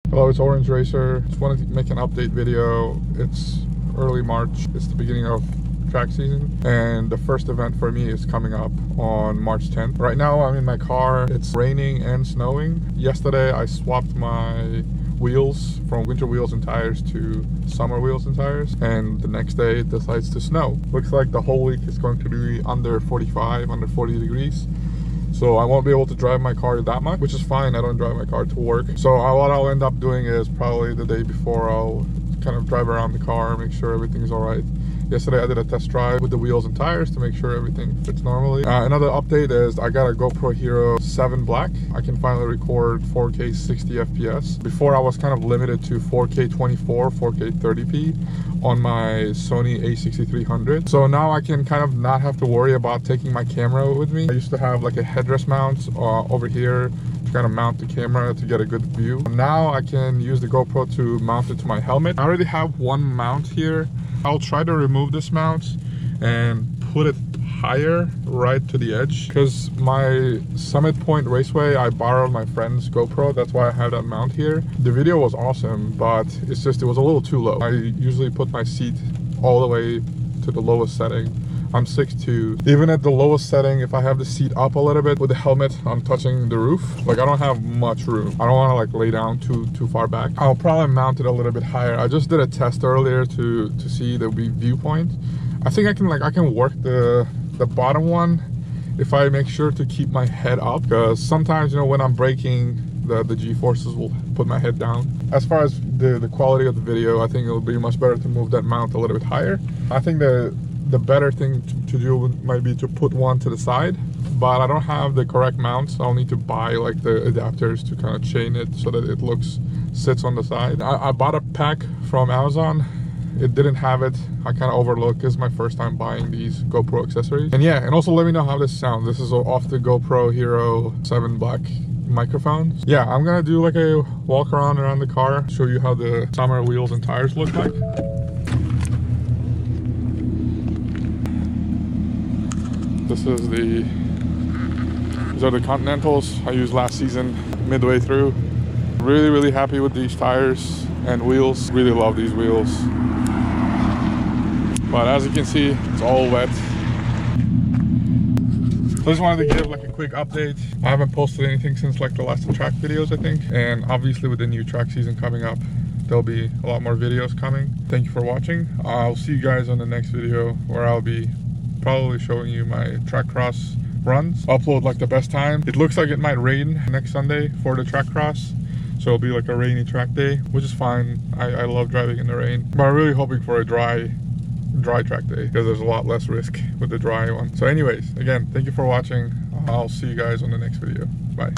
Hello, it's Orange Racer. Just wanted to make an update video. It's early March. It's the beginning of track season, and the first event for me is coming up on March 10th. Right now I'm in my car. It's raining and snowing. Yesterday I swapped my wheels from winter wheels and tires to summer wheels and tires, and the next day it decides to snow. Looks like the whole week is going to be under 45, under 40 degrees. So I won't be able to drive my car that much, which is fine. I don't drive my car to work. So what I'll end up doing is probably the day before I'll kind of drive around the car, make sure everything's all right. Yesterday I did a test drive with the wheels and tires to make sure everything fits normally. Another update is I got a GoPro Hero 7 Black. I can finally record 4K 60 FPS. Before I was kind of limited to 4K 24, 4K 30p on my Sony a6300. So now I can kind of not have to worry about taking my camera with me. I used to have like a headrest mount over here to kind of mount the camera to get a good view. Now I can use the GoPro to mount it to my helmet. I already have one mount here. I'll try to remove this mount and put it higher right to the edge, because my Summit Point Raceway, I borrowed my friend's GoPro. That's why I have that mount here. The video was awesome, but it's just, it was a little too low. I usually put my seat all the way to the lowest setting. I'm 6'2". Even at the lowest setting, if I have the seat up a little bit with the helmet, I'm touching the roof. Like, I don't have much room. I don't want to like lay down too far back. I'll probably mount it a little bit higher. I just did a test earlier to see the viewpoint. I think I can work the bottom one if I make sure to keep my head up, because sometimes, you know, when I'm braking, the G-forces will put my head down. As far as the quality of the video, I think it'll be much better to move that mount a little bit higher. I think the better thing to do might be to put one to the side, but I don't have the correct mount, so I'll need to buy like the adapters to kind of chain it so that it sits on the side. I bought a pack from Amazon. It didn't have it. I kind of overlooked. This is my first time buying these GoPro accessories. And yeah, and also let me know how this sounds. This is off the GoPro Hero 7 Black microphone. Yeah, I'm gonna do like a walk around the car, show you how the summer wheels and tires look like. These are the Continentals I used last season, midway through. Really happy with these tires and wheels. Really love these wheels. But as you can see, it's all wet. So I just wanted to give like a quick update. I haven't posted anything since like the last track videos, I think. And obviously with the new track season coming up, there'll be a lot more videos coming. Thank you for watching. I'll see you guys on the next video, where I'll be probably showing you my track cross runs. Upload like the best time. It looks like it might rain next Sunday for the track cross, so it'll be like a rainy track day, which is fine. I love driving in the rain, but I'm really hoping for a dry track day, because there's a lot less risk with the dry one. So anyways, again, thank you for watching. I'll see you guys on the next video. Bye.